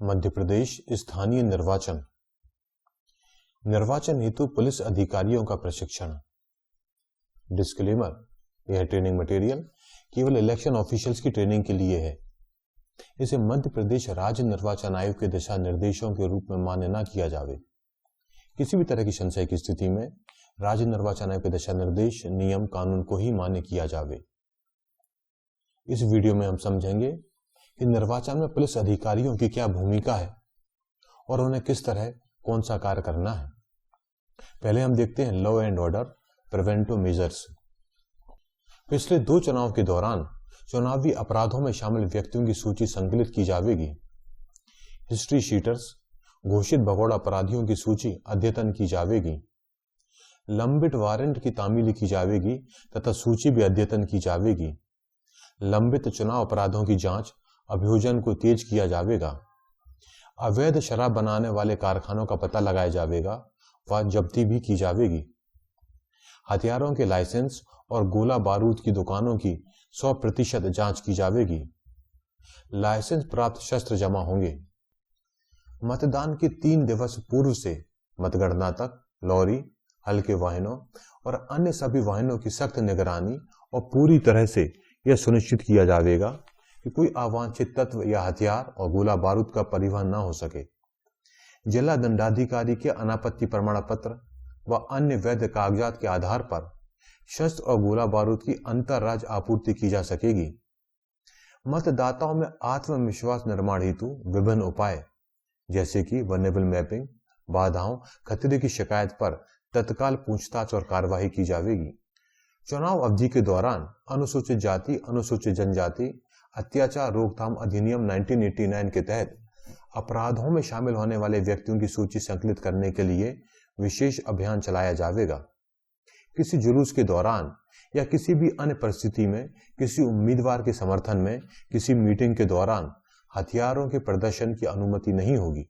मध्य प्रदेश स्थानीय निर्वाचन हेतु पुलिस अधिकारियों का प्रशिक्षण। डिस्क्लेमर, यह ट्रेनिंग मटेरियल केवल इलेक्शन ऑफिशियल्स की ट्रेनिंग के लिए है। इसे मध्य प्रदेश राज्य निर्वाचन आयोग के दिशा निर्देशों के रूप में मान्य न किया जावे। किसी भी तरह की संशय की स्थिति में राज्य निर्वाचन आयोग के दिशा निर्देश, नियम, कानून को ही मान्य किया जावे। इस वीडियो में हम समझेंगे कि निर्वाचन में पुलिस अधिकारियों की क्या भूमिका है और उन्हें किस तरह कौन सा कार्य करना है। पहले हम देखते हैं law and order preventive measures. पिछले 2 चुनाव के दौरान चुनावी अपराधों में शामिल व्यक्तियों की सूची संकलित की जाएगी। हिस्ट्री शीटर्स, घोषित भगोड़ा अपराधियों की सूची अद्यतन की जाएगी। लंबित वारंट की तामील की जाएगी तथा सूची भी अद्यतन की जाएगी। लंबित चुनाव अपराधों की जांच अभियोजन को तेज किया जाएगा। अवैध शराब बनाने वाले कारखानों का पता लगाया जाएगा व जब्ती भी की जाएगी। हथियारों के लाइसेंस और गोला बारूद की दुकानों की 100% जांच की जाएगी। लाइसेंस प्राप्त शस्त्र जमा होंगे। मतदान के 3 दिवस पूर्व से मतगणना तक लॉरी, हल्के वाहनों और अन्य सभी वाहनों की सख्त निगरानी और पूरी तरह से यह सुनिश्चित किया जाएगा कि कोई अवांछित तत्व या हथियार और गोला बारूद का परिवहन न हो सके। जिला दंडाधिकारी के अनापत्ति प्रमाण पत्र व अन्य वैध कागजात के आधार पर शस्त्र और गोला बारूद की अंतरराज्य आपूर्ति की जा सकेगी। मतदाताओं में आत्मविश्वास निर्माण हेतु विभिन्न उपाय जैसे कि वल्नरेबल मैपिंग, बाधाओं, खतरे की शिकायत पर तत्काल पूछताछ और कार्यवाही की जाएगी। चुनाव अवधि के दौरान अनुसूचित जाति, अनुसूचित जनजाति अत्याचार रोकथाम अधिनियम 1989 के तहत अपराधों में शामिल होने वाले व्यक्तियों की सूची संकलित करने के लिए विशेष अभियान चलाया जाएगा। किसी जुलूस के दौरान या किसी भी अन्य परिस्थिति में किसी उम्मीदवार के समर्थन में किसी मीटिंग के दौरान हथियारों के प्रदर्शन की अनुमति नहीं होगी।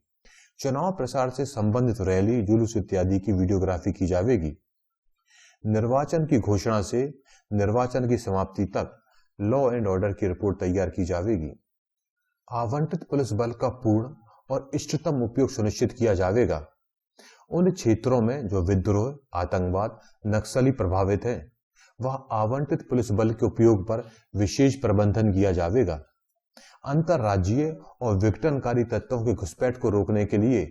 चुनाव प्रसार से संबंधित रैली, जुलूस इत्यादि की वीडियोग्राफी की जाएगी। निर्वाचन की घोषणा से निर्वाचन की समाप्ति तक लॉ एंड ऑर्डर की रिपोर्ट तैयार की जाएगी। आवंटित पुलिस बल का पूर्ण और इष्टतम उपयोग सुनिश्चित किया जाएगा। उन क्षेत्रों में जो विद्रोह, आतंकवाद, नक्सली प्रभावित है वह आवंटित पुलिस बल के उपयोग पर विशेष प्रबंधन किया जाएगा। अंतरराज्यीय और विघटनकारी तत्वों के घुसपैठ को रोकने के लिए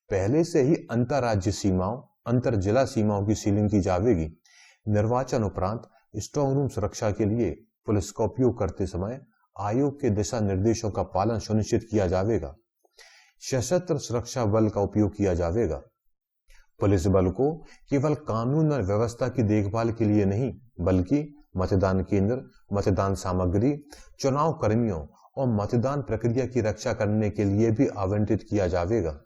पहले से ही अंतरराज्य सीमाओं, अंतर जिला सीमाओं की सीलिंग की जाएगी। निर्वाचन उपरांत स्ट्रांग रूम सुरक्षा के लिए पुलिस का उपयोग करते समय आयोग के दिशा निर्देशों का पालन सुनिश्चित किया जाएगा। सशस्त्र सुरक्षा बल का उपयोग किया जाएगा। पुलिस बल को केवल कानून और व्यवस्था की देखभाल के लिए नहीं बल्कि मतदान केंद्र, मतदान सामग्री, चुनाव कर्मियों और मतदान प्रक्रिया की रक्षा करने के लिए भी आवंटित किया जाएगा।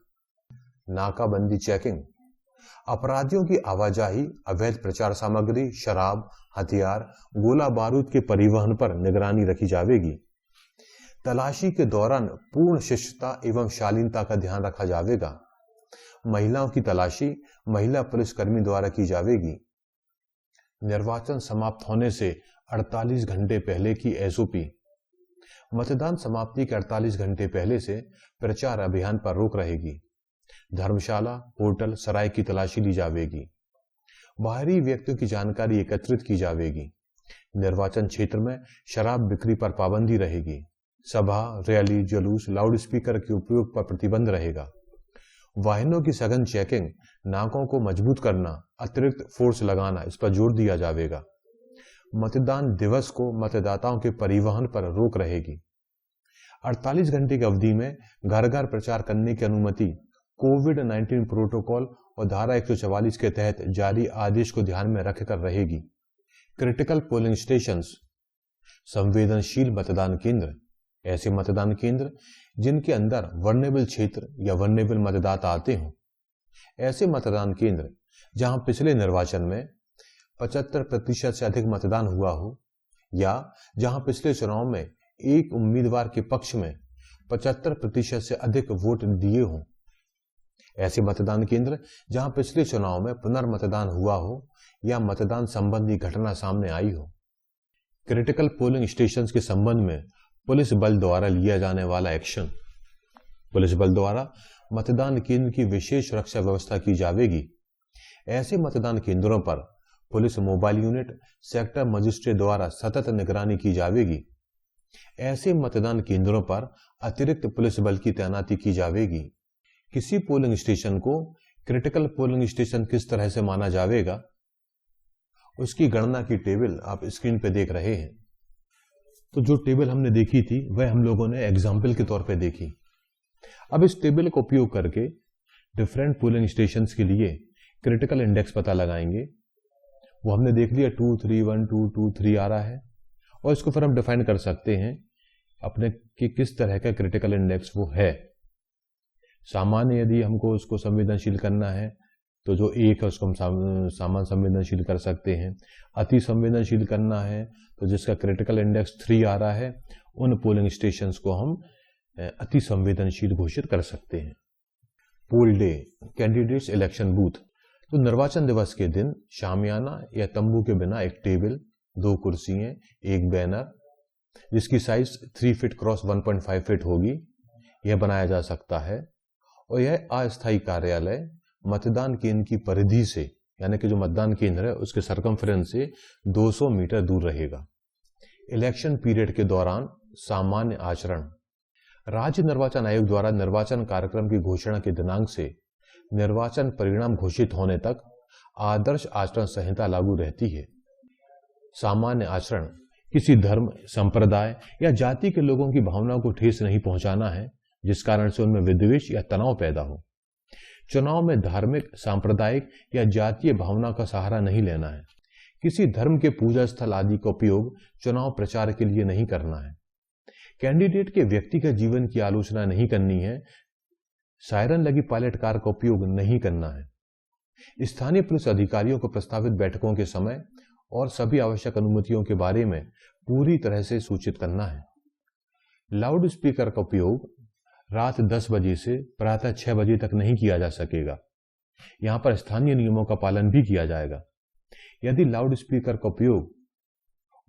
नाकाबंदी चेकिंग, अपराधियों की आवाजाही, अवैध प्रचार सामग्री, शराब, हथियार, गोला बारूद के परिवहन पर निगरानी रखी जाएगी। तलाशी के दौरान पूर्ण शिष्टता एवं शालीनता का ध्यान रखा जाएगा। महिलाओं की तलाशी महिला पुलिसकर्मी द्वारा की जाएगी। निर्वाचन समाप्त होने से 48 घंटे पहले की एसओपी, मतदान समाप्ति के 48 घंटे पहले से प्रचार अभियान पर रोक रहेगी। धर्मशाला, होटल, सराय की तलाशी ली जाएगी। बाहरी व्यक्तियों की जानकारी एकत्रित की जाएगी। निर्वाचन क्षेत्र में शराब बिक्री पर पाबंदी रहेगी। सभा, रैली, जुलूस, लाउडस्पीकर के उपयोग पर प्रतिबंध रहेगा। वाहनों की सघन चेकिंग, नाकों को मजबूत करना, अतिरिक्त फोर्स लगाना, इस पर जोर दिया जाएगा। मतदान दिवस को मतदाताओं के परिवहन पर रोक रहेगी। 48 घंटे की अवधि में घर घर प्रचार करने की अनुमति कोविड-19 प्रोटोकॉल और धारा 144 के तहत जारी आदेश को ध्यान में रखकर रहेगी। क्रिटिकल पोलिंग स्टेशंस, संवेदनशील मतदान केंद्र, ऐसे मतदान केंद्र जिनके अंदर वल्नरेबल क्षेत्र या वल्नरेबल मतदाता आते हों। ऐसे मतदान केंद्र जहां पिछले निर्वाचन में 75% से अधिक मतदान हुआ हो या जहां पिछले चुनाव में एक उम्मीदवार के पक्ष में 75% से अधिक वोट दिए हों। ऐसे मतदान केंद्र जहां पिछले चुनाव में पुनर्मतदान हुआ हो या मतदान संबंधी घटना सामने आई हो। क्रिटिकल पोलिंग स्टेशंस के संबंध में पुलिस बल द्वारा लिया जाने वाला एक्शन। पुलिस बल द्वारा मतदान केंद्र की विशेष सुरक्षा व्यवस्था की जाएगी। ऐसे मतदान केंद्रों पर police mobile unit, sector magistrate द्वारा सतत निगरानी की जाएगी। ऐसे मतदान केंद्रों पर अतिरिक्त पुलिस बल की तैनाती की जाएगी। किसी पोलिंग स्टेशन को क्रिटिकल पोलिंग स्टेशन किस तरह से माना जाएगा, उसकी गणना की टेबल आप स्क्रीन पे देख रहे हैं। तो जो टेबल हमने देखी थी वह हम लोगों ने एग्जाम्पल के तौर पे देखी। अब इस टेबल का उपयोग करके डिफरेंट पोलिंग स्टेशंस के लिए क्रिटिकल इंडेक्स पता लगाएंगे। वो हमने देख लिया 2, 3, 1, 2, 2, 3 आ रहा है, और इसको फिर हम डिफाइन कर सकते हैं अपने कि किस तरह का क्रिटिकल इंडेक्स वो है। सामान्य यदि हमको उसको संवेदनशील करना है तो जो 1 है उसको हम सामान्य संवेदनशील कर सकते हैं। अति संवेदनशील करना है तो जिसका क्रिटिकल इंडेक्स 3 आ रहा है, उन पोलिंग स्टेशंस को हम अति संवेदनशील घोषित कर सकते हैं। Poll day, candidates election booth. तो निर्वाचन दिवस के दिन शामियाना या तंबू के बिना एक टेबल, 2 कुर्सियां, एक बैनर जिसकी साइज 3 फीट क्रॉस 1.5 फीट होगी, यह बनाया जा सकता है। और यह अस्थायी कार्यालय मतदान केंद्र की परिधि से, यानी कि जो मतदान केंद्र है उसके सरकमफ्रेंस से 200 मीटर दूर रहेगा। इलेक्शन पीरियड के दौरान सामान्य आचरण। राज्य निर्वाचन आयोग द्वारा निर्वाचन कार्यक्रम की घोषणा के दिनांक से निर्वाचन परिणाम घोषित होने तक आदर्श आचरण संहिता लागू रहती है। सामान्य आचरण किसी धर्म, संप्रदाय या जाति के लोगों की भावनाओं को ठेस नहीं पहुंचाना है जिस कारण से उनमें विद्वेष या तनाव पैदा हो। चुनाव में धार्मिक, सांप्रदायिक या जातीय भावना का सहारा नहीं लेना है। किसी धर्म के पूजा स्थल आदि का उपयोग चुनाव प्रचार के लिए नहीं करना है। कैंडिडेट के व्यक्तिगत जीवन की आलोचना नहीं करनी है। सायरन लगी पायलट कार का उपयोग नहीं करना है। स्थानीय पुलिस अधिकारियों को प्रस्तावित बैठकों के समय और सभी आवश्यक अनुमतियों के बारे में पूरी तरह से सूचित करना है। लाउड स्पीकर का उपयोग रात 10 बजे से प्रातः 6 बजे तक नहीं किया जा सकेगा। यहां पर स्थानीय नियमों का पालन भी किया जाएगा। यदि लाउड स्पीकर का उपयोग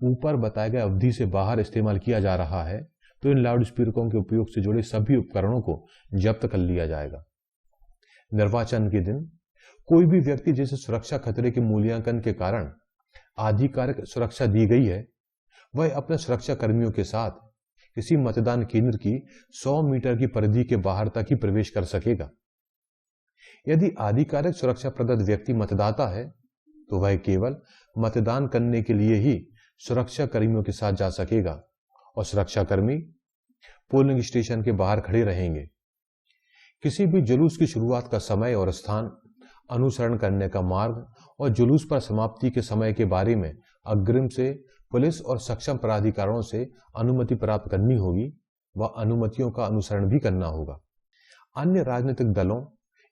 ऊपर बताए गए अवधि से बाहर इस्तेमाल किया जा रहा है तो इन लाउड स्पीकरों के उपयोग से जुड़े सभी उपकरणों को जब्त कर लिया जाएगा। निर्वाचन के दिन कोई भी व्यक्ति जिसे सुरक्षा खतरे के मूल्यांकन के कारण आधिकारिक सुरक्षा दी गई है, वह अपने सुरक्षा कर्मियों के साथ किसी मतदान केंद्र की 100 मीटर की परिधि के बाहर तक ही प्रवेश कर सकेगा। यदि आधिकारिक सुरक्षा प्रदत्त व्यक्ति मतदाता है तो वह केवल मतदान करने के लिए ही सुरक्षा कर्मियों के साथ जा सकेगा और सुरक्षा कर्मी पोलिंग स्टेशन के बाहर खड़े रहेंगे। किसी भी जुलूस की शुरुआत का समय और स्थान, अनुसरण करने का मार्ग और जुलूस पर समाप्ति के समय के बारे में अग्रिम से पुलिस और सक्षम प्राधिकारों से अनुमति प्राप्त करनी होगी व अनुमतियों का अनुसरण भी करना होगा। अन्य राजनीतिक दलों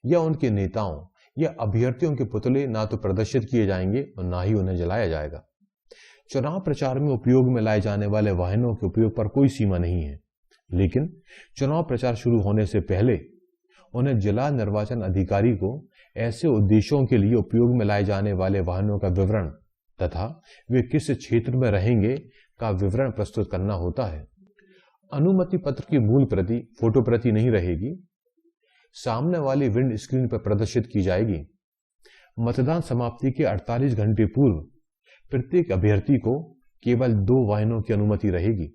या उनके नेताओं या अभ्यर्थियों के पुतले ना तो प्रदर्शित किए जाएंगे और ना ही उन्हें जलाया जाएगा। चुनाव प्रचार में उपयोग में लाए जाने वाले वाहनों के उपयोग पर कोई सीमा नहीं है, लेकिन चुनाव प्रचार शुरू होने से पहले उन्हें जिला निर्वाचन अधिकारी को ऐसे उद्देश्यों के लिए उपयोग में लाए जाने वाले वाहनों का विवरण तथा वे किस क्षेत्र में रहेंगे का विवरण प्रस्तुत करना होता है। अनुमति पत्र की मूल प्रति फोटो प्रति नहीं रहेगी, सामने वाली विंड स्क्रीन पर प्रदर्शित की जाएगी। मतदान समाप्ति के 48 घंटे पूर्व प्रत्येक अभ्यर्थी को केवल 2 वाहनों की अनुमति रहेगी।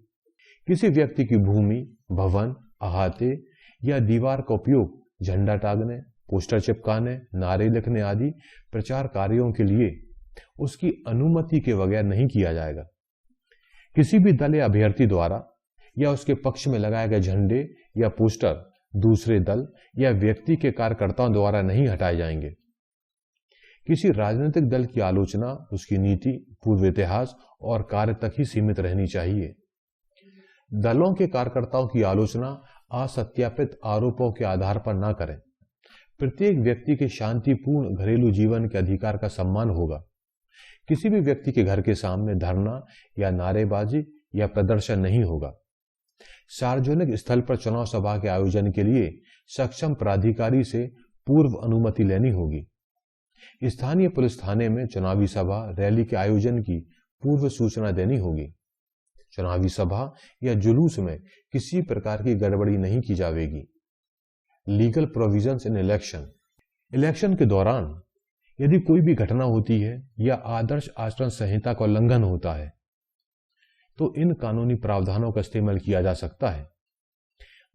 किसी व्यक्ति की भूमि, भवन, अहाते या दीवार का उपयोग झंडा टांगने, पोस्टर चिपकाने, नारे लिखने आदि प्रचार कार्यों के लिए उसकी अनुमति के बगैर नहीं किया जाएगा। किसी भी दल या अभ्यर्थी द्वारा या उसके पक्ष में लगाए गए झंडे या पोस्टर दूसरे दल या व्यक्ति के कार्यकर्ताओं द्वारा नहीं हटाए जाएंगे। किसी राजनीतिक दल की आलोचना उसकी नीति, पूर्व इतिहास और कार्य तक ही सीमित रहनी चाहिए। दलों के कार्यकर्ताओं की आलोचना असत्यापित आरोपों के आधार पर न करें। प्रत्येक व्यक्ति के शांतिपूर्ण घरेलू जीवन के अधिकार का सम्मान होगा। किसी भी व्यक्ति के घर के सामने धरना या नारेबाजी या प्रदर्शन नहीं होगा। सार्वजनिक स्थल पर चुनाव सभा के आयोजन के लिए सक्षम प्राधिकारी से पूर्व अनुमति लेनी होगी। स्थानीय पुलिस थाने में चुनावी सभा, रैली के आयोजन की पूर्व सूचना देनी होगी। चुनावी सभा या जुलूस में किसी प्रकार की गड़बड़ी नहीं की जाएगी। लीगल प्रोविजंस इन इलेक्शन। इलेक्शन के दौरान यदि कोई भी घटना होती है या आदर्श आचरण संहिता का उल्लंघन होता है तो इन कानूनी प्रावधानों का इस्तेमाल किया जा सकता है।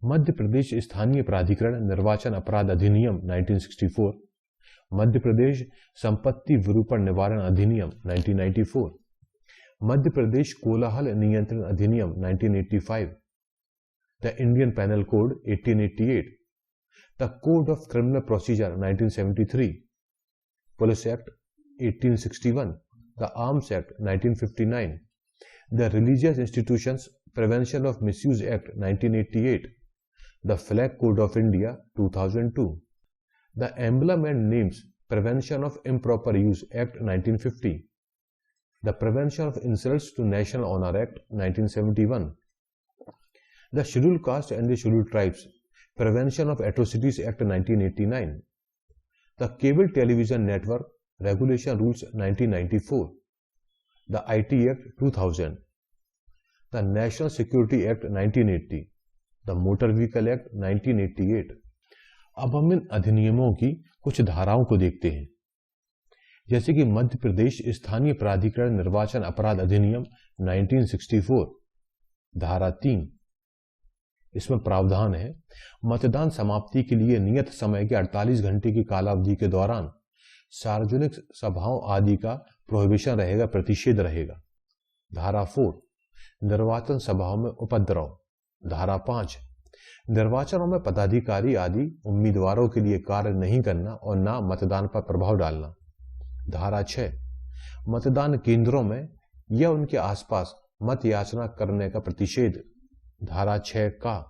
मध्य प्रदेश स्थानीय प्राधिकरण निर्वाचन अपराध अधिनियम 1964, मध्य प्रदेश संपत्ति विरूपण निवारण अधिनियम 1994, मध्य प्रदेश कोलाहल नियंत्रण अधिनियम 1985, the Indian penal code 1888, the code of criminal procedure 1973, police act 1861, the arms act 1959, the religious institutions prevention of misuse act 1988, the flag code of India 2002, the emblem and names prevention of improper use act 1950, the prevention of insults to national honour act 1971, the schedule caste and the schedule tribes prevention of atrocities act 1989, the cable television network regulation rules 1994, the IT act 2000, the national security act 1980, the motor vehicle act 1988। अब हम इन अधिनियमों की कुछ धाराओं को देखते हैं, जैसे कि मध्य प्रदेश स्थानीय प्राधिकरण निर्वाचन अपराध अधिनियम 1964, धारा 3। इसमें प्रावधान है, मतदान समाप्ति के लिए नियत समय के 48 घंटे की कालावधि के दौरान सार्वजनिक सभाओं आदि का प्रोहिबिशन रहेगा, प्रतिषेध रहेगा। धारा 4, निर्वाचन सभाओं में उपद्रव। धारा 5, निर्वाचनों में पदाधिकारी आदि उम्मीदवारों के लिए कार्य नहीं करना और न मतदान पर प्रभाव डालना। धारा 6, मतदान केंद्रों में या उनके आसपास मत याचना करने का प्रतिषेध। धारा 6 का,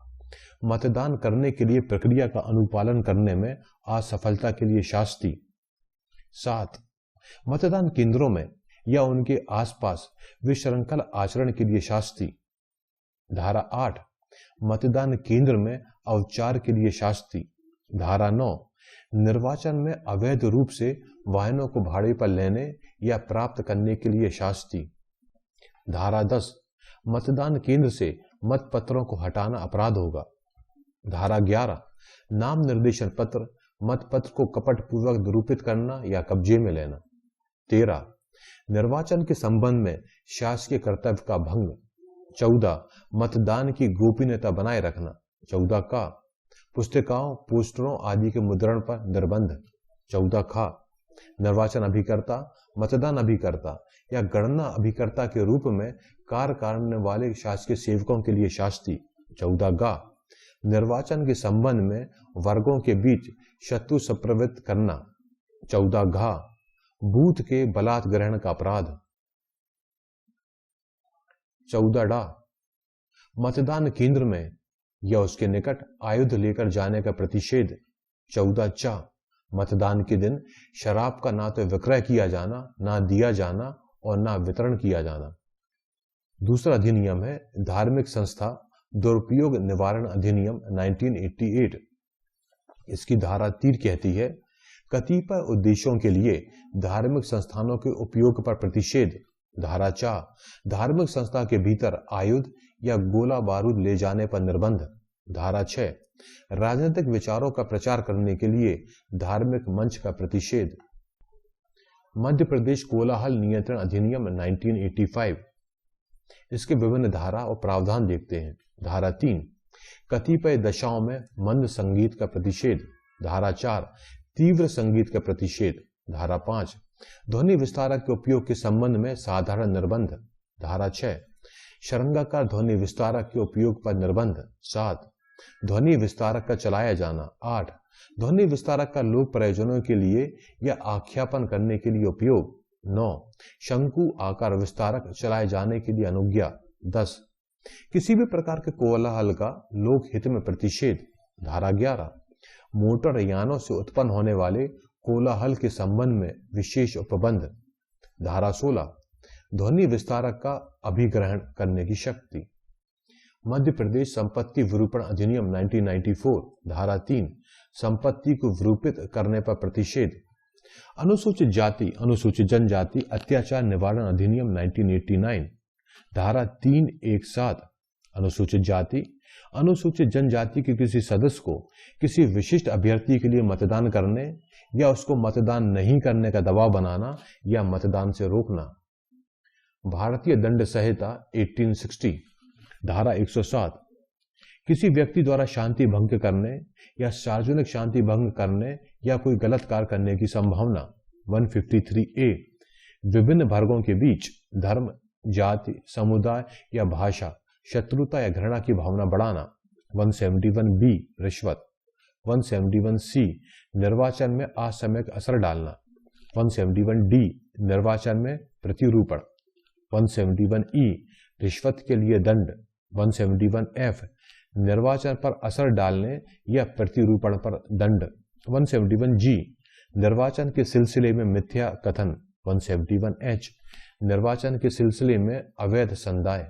मतदान करने के लिए प्रक्रिया का अनुपालन करने में असफलता के लिए शास्ति। 7, मतदान केंद्रों में या उनके आसपास विशृंखल आचरण के लिए शास्ति। धारा 8, मतदान केंद्र में अवचार के लिए शास्ति। धारा 9, निर्वाचन में अवैध रूप से वाहनों को भाड़े पर लेने या प्राप्त करने के लिए शास्ति। धारा 10, मतदान केंद्र से मतपत्रों को हटाना अपराध होगा। धारा 11, नाम निर्देशन पत्र मतपत्र को कपटपूर्वक निरूपित करना या कब्जे में लेना। 13, निर्वाचन के संबंध में शासकीय कर्तव्य का भंग। 14, मतदान की गोपनीयता बनाए रखना। 14 का, पुस्तिकाओं, पोस्टरों आदि के मुद्रण पर निर्बंध। 14 खा, निर्वाचन अभिकर्ता, मतदान अभिकर्ता या गणना अभिकर्ता के रूप में कार्य करने वाले शासकीय सेवकों के लिए शास्ति। 14 गा, निर्वाचन के संबंध में वर्गों के बीच शत्रु संप्रवृत्त करना। 14 घा, बूथ के बलात् ग्रहण का अपराध। 14 डा, मतदान केंद्र में या उसके निकट आयुध लेकर जाने का प्रतिषेध। 14 चा, मतदान के दिन शराब का ना तो विक्रय किया जाना, ना दिया जाना और ना वितरण किया जाना। दूसरा अधिनियम है धार्मिक संस्था दुरुपयोग निवारण अधिनियम 1988। इसकी धारा 3 कहती है, कतिपय उद्देश्यों के लिए धार्मिक संस्थानों के उपयोग पर प्रतिषेध। धारा 4, धार्मिक संस्था के भीतर आयुध या गोला बारूद ले जाने पर निर्बंध। धारा 6, राजनीतिक विचारों का प्रचार करने के लिए धार्मिक मंच का प्रतिषेध। मध्य प्रदेश कोलाहल नियंत्रण अधिनियम 1985। इसके विभिन्न धारा और प्रावधान देखते हैं। धारा 3, कतिपय दशाओं में मंद संगीत का प्रतिषेध। धारा 4, तीव्र संगीत का प्रतिषेध। धारा 5, ध्वनि विस्तारक के उपयोग के संबंध में साधारण निर्बंध। धारा 6, शरंगाकार ध्वनि विस्तारक के उपयोग पर निर्बंध। 7, ध्वनि विस्तारक का चलाया जाना। 8, ध्वनि विस्तारक का लोक प्रयोजनों के लिए या आख्यापन करने के लिए उपयोग। 9, शंकु आकार विस्तारक चलाए जाने के लिए अनुज्ञा। 10, किसी भी प्रकार के कोलाहल का लोक हित में प्रतिषेध। धारा 11, मोटर यानों से उत्पन्न होने वाले कोलाहल के संबंध में विशेष उपबंध। धारा 16, ध्वनि विस्तारक का अभिग्रहण करने की शक्ति। मध्य प्रदेश संपत्ति विरूपण अधिनियम 1994। धारा 3, संपत्ति को विरूपित करने पर प्रतिषेध। अनुसूचित जाति अनुसूचित जनजाति अत्याचार निवारण अधिनियम 1989। धारा 317, अनुसूचित जाति अनुसूचित जनजाति के किसी सदस्य को किसी विशिष्ट अभ्यर्थी के लिए मतदान करने या उसको मतदान नहीं करने का दबाव बनाना या मतदान से रोकना। भारतीय दंड संहिता 1860 धारा 107 किसी व्यक्ति द्वारा शांति भंग करने या सार्वजनिक शांति भंग करने या कोई गलत कार्य करने की संभावना। 153A विभिन्न वर्गों के बीच धर्म, जाति, समुदाय या भाषा, शत्रुता या घृणा की भावना बढ़ाना। 171B रिश्वत। 171C निर्वाचन में असामयिक असर डालना। 171D निर्वाचन में प्रतिरूपण। 171E रिश्वत के लिए दंड। 171F निर्वाचन पर असर डालने या प्रतिरूपण पर दंड। 171G निर्वाचन के सिलसिले में मिथ्या कथन। 171H निर्वाचन के सिलसिले में अवैध संदाय।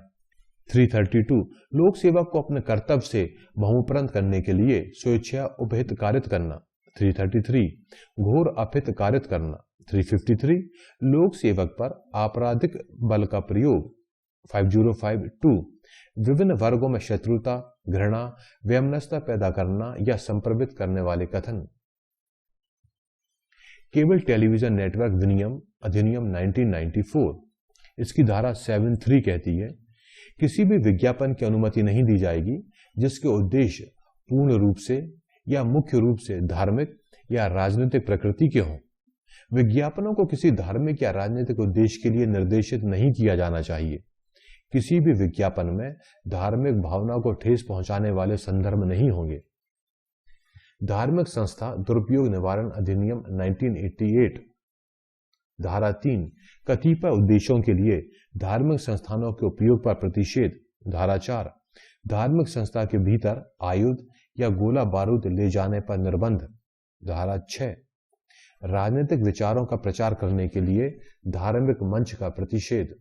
332 लोक सेवक को अपने कर्तव्य से बहुप्रांत करने के लिए स्वेच्छा उपहित कारित करना। 333 घोर अपहित कारित करना। 353 लोक सेवक पर आपराधिक बल का प्रयोग। 5052 विभिन्न वर्गों में शत्रुता, घृणा, वैमनस्यता पैदा करना या संप्रवित करने वाले कथन। केबल टेलीविजन नेटवर्क विनियम अधिनियम 1994 इसकी धारा 73 कहती है किसी भी विज्ञापन की अनुमति नहीं दी जाएगी जिसके उद्देश्य पूर्ण रूप से या मुख्य रूप से धार्मिक या राजनीतिक प्रकृति के हों। विज्ञापनों को किसी धार्मिक या राजनीतिक उद्देश्य के लिए निर्देशित नहीं किया जाना चाहिए। किसी भी विज्ञापन में धार्मिक भावना को ठेस पहुंचाने वाले संदर्भ नहीं होंगे। धार्मिक संस्था दुरुपयोग निवारण अधिनियम 1988 धारा 3 कतिपय उद्देश्यों के लिए धार्मिक संस्थानों के उपयोग पर प्रतिषेध। धारा 4 धार्मिक संस्था के भीतर आयुध या गोला बारूद ले जाने पर निर्बंध। धारा 6 राजनीतिक विचारों का प्रचार करने के लिए धार्मिक मंच का प्रतिषेध।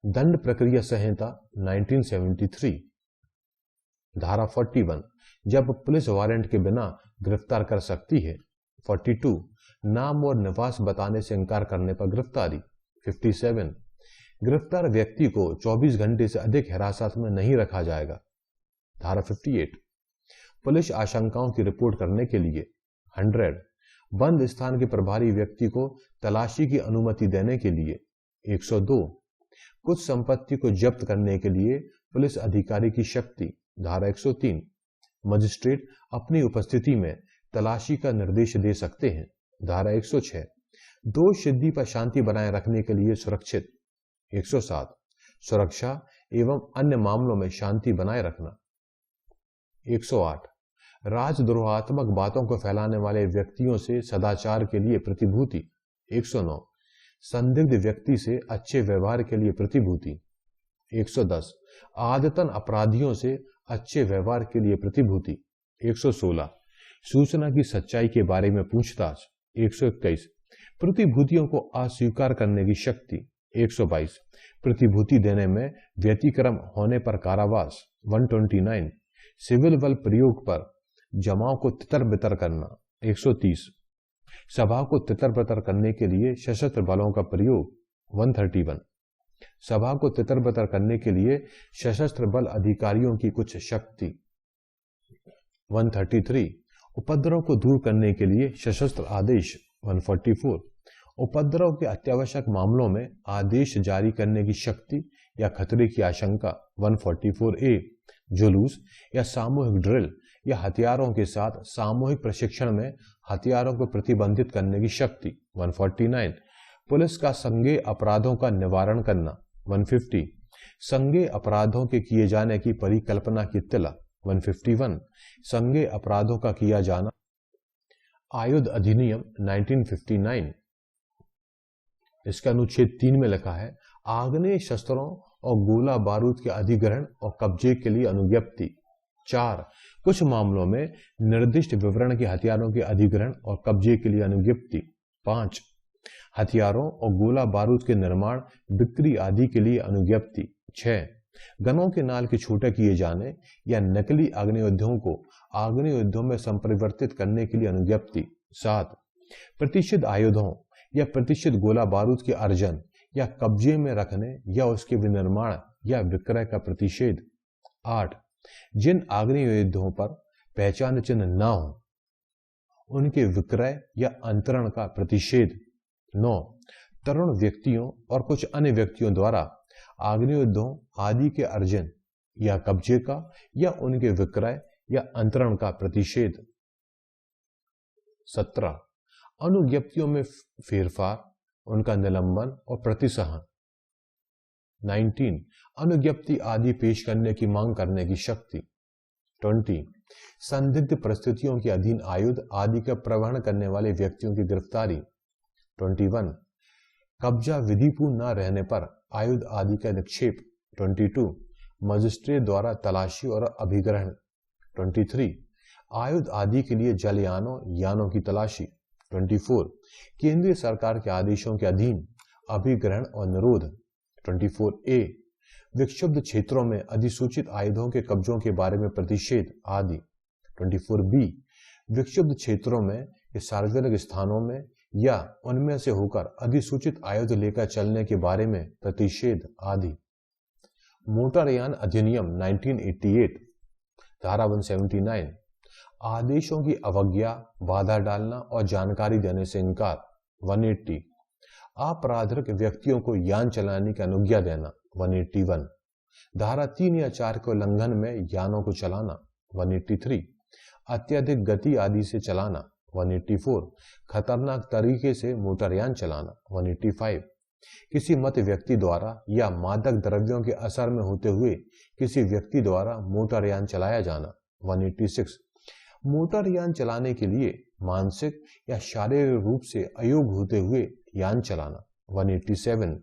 दंड प्रक्रिया संहिता 1973 धारा 41 जब पुलिस वारंट के बिना गिरफ्तार कर सकती है। 42 नाम और निवास बताने से इंकार करने पर गिरफ्तारी। 57 गिरफ्तार व्यक्ति को 24 घंटे से अधिक हिरासत में नहीं रखा जाएगा। धारा 58 पुलिस आशंकाओं की रिपोर्ट करने के लिए। 100 बंद स्थान के प्रभारी व्यक्ति को तलाशी की अनुमति देने के लिए। 102 कुछ संपत्ति को जब्त करने के लिए पुलिस अधिकारी की शक्ति। धारा 103 मजिस्ट्रेट अपनी उपस्थिति में तलाशी का निर्देश दे सकते हैं। धारा 106 दोष सिद्धि पर शांति बनाए रखने के लिए सुरक्षित। 107 सुरक्षा एवं अन्य मामलों में शांति बनाए रखना। 108 राजद्रोहात्मक बातों को फैलाने वाले व्यक्तियों से सदाचार के लिए प्रतिभूति। 109 संदिग्ध व्यक्ति से अच्छे व्यवहार के लिए प्रतिभूति। 110 आदतन अपराधियों से अच्छे व्यवहार के लिए प्रतिभूति। 116 सूचना की सच्चाई के बारे में पूछताछ। 121 प्रतिभूतियों को अस्वीकार करने की शक्ति। 122 प्रतिभूति देने में व्यतिक्रम होने पर कारावास। 129 सिविल बल प्रयोग पर जमाव को तितर बितर करना। 130 सभा को तितर बितर करने के लिए सशस्त्र बलों का प्रयोग। 131 सभा को तितर बितर करने के लिए सशस्त्र बल अधिकारियों की कुछ शक्ति। 133 उपद्रव को दूर करने के लिए सशस्त्र आदेश। 144 उपद्रव के अत्यावश्यक मामलों में आदेश जारी करने की शक्ति या खतरे की आशंका। 144A जुलूस या सामूहिक ड्रिल या हथियारों के साथ सामूहिक प्रशिक्षण में हथियारों को प्रतिबंधित करने की शक्ति। 149 पुलिस का संज्ञेय अपराधों का निवारण करना। 150 संज्ञेय अपराधों के किए जाने की परिकल्पना की तिला। 151 संज्ञेय अपराधों का किया जाना। आयुध अधिनियम 1959 इसका अनुच्छेद 3 में लिखा है आग्नेय शस्त्रों और गोला बारूद के अधिग्रहण और कब्जे के लिए अनुज्ञप्ति। 4 कुछ मामलों में निर्दिष्ट विवरण के हथियारों के अधिग्रहण और कब्जे के लिए अनुज्ञप्ति। 5 हथियारों और गोला बारूद के निर्माण, बिक्री आदि के लिए अनुज्ञप्ति। 6 गनों के नाल के छोटे किए जाने या नकली आग्नेयोद्यों को आग्नेयोद्यों में संपरिवर्तित करने के लिए अनुज्ञप्ति। 7 प्रतिष्ठित आयुधों या प्रतिष्ठित गोला बारूद के अर्जन या कब्जे में रखने या उसके विनिर्माण या विक्रय का प्रतिषेध। 8. जिन अग्नियुद्धों पर पहचान चिन्ह न हो उनके विक्रय या अंतरण का प्रतिषेध। 9. तरुण व्यक्तियों और कुछ अन्य व्यक्तियों द्वारा अग्नियुद्धों आदि के अर्जन या कब्जे का या उनके विक्रय या अंतरण का प्रतिषेध। 17. अनुज्ञप्तियों में फेरफार, उनका निलंबन और प्रतिसहन। 19. अनुज्ञप्ति आदि पेश करने की मांग करने की शक्ति। 20. संदिग्ध परिस्थितियों के अधीन आयुध आदि का प्रवहन करने वाले व्यक्तियों की गिरफ्तारी। 21. कब्जा विधिपूर्ण न रहने पर आयुध आदि का निक्षेप। 22. मजिस्ट्रेट द्वारा तलाशी और अभिग्रहण। 23. आयुध आदि के लिए यानों की तलाशी। 24. केंद्रीय सरकार के आदेशों के अधीन अभिग्रहण और निरोध। 24A. विक्षुब्ध क्षेत्रों में अधिसूचित आयुधों के कब्जों के बारे में प्रतिषेध आदि। 24B. विक्षुब्ध क्षेत्रों में या सार्वजनिक स्थानों में या उनमें से होकर अधिसूचित आयुध लेकर चलने के बारे में प्रतिषेध आदि। मोटरयान अधिनियम 1988 धारा 179 आदेशों की अवज्ञा, बाधा डालना और जानकारी देने से इनकार। 180 आपराधिक व्यक्तियों को यान चलाने की अनुज्ञा देना। 181 धारा 3 या 4 के उल्लंघन में यानों को चलाना। 183 अत्यधिक गति आदि से चलाना। 184 खतरनाक तरीके से मोटरयान चलाना। 185 किसी मत व्यक्ति द्वारा या मादक द्रव्यों के असर में होते हुए किसी व्यक्ति द्वारा मोटरयान चलाया जाना। 186 मोटरयान चलाने के लिए मानसिक या शारीरिक रूप से अयोग्य होते हुए यान चलाना। 187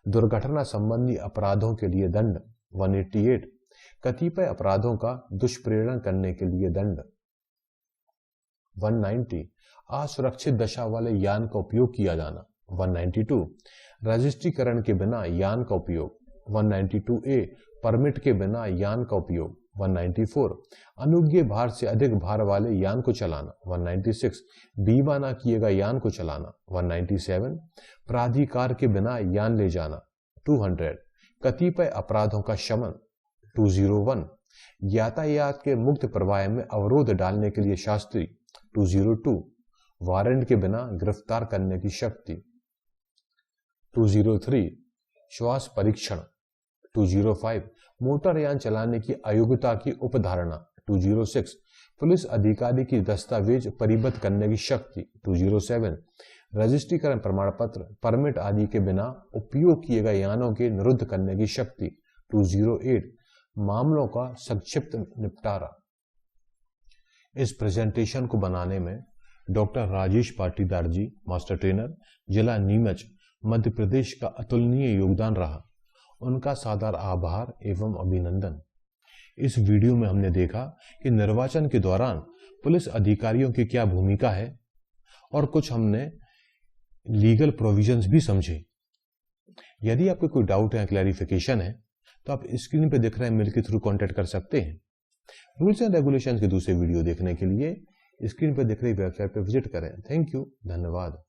दुर्घटना संबंधी अपराधों के लिए दंड। 188 कतिपय अपराधों का दुष्प्रेरण करने के लिए दंड। 190 असुरक्षित दशा वाले यान का उपयोग किया जाना। 192 रजिस्ट्रीकरण के बिना यान का उपयोग। 192A परमिट के बिना यान का उपयोग। 194 अनुज्ञेय भार से अधिक भार वाले यान को चलाना। 196 बीमा न किए गए यान को चलाना। 197 प्राधिकार के बिना यान ले जाना। 200 कतिपय अपराधों का शमन। 201 यातायात के मुक्त प्रवाह में अवरोध डालने के लिए शास्त्री। 202 वारंट के बिना गिरफ्तार करने की शक्ति। 203 श्वास परीक्षण। 205 मोटरयान चलाने की अयोग्यता की उपधारणा। 206 पुलिस अधिकारी की दस्तावेज परिबद्ध करने की शक्ति। 207 रजिस्ट्रीकरण प्रमाण पत्र, परमिट आदि के बिना उपयोग किए गए यानों के निरुद्ध करने की शक्ति। 208 मामलों का संक्षिप्त निपटारा। इस प्रेजेंटेशन को बनाने में डॉक्टर राजेश पाटीदार जी, मास्टर ट्रेनर, जिला नीमच, मध्य प्रदेश का अतुलनीय योगदान रहा। उनका सादर आभार एवं अभिनंदन। इस वीडियो में हमने देखा कि निर्वाचन के दौरान पुलिस अधिकारियों की क्या भूमिका है और कुछ हमने लीगल प्रोविजंस भी समझे। यदि आपको कोई डाउट है, क्लैरिफिकेशन है, तो आप स्क्रीन पर दिख रहे मेल के थ्रू कांटेक्ट कर सकते हैं। रूल्स एंड रेगुलेशंस के दूसरे वीडियो देखने के लिए स्क्रीन पर दिख रही वेबसाइट पर विजिट करें। थैंक यू, धन्यवाद।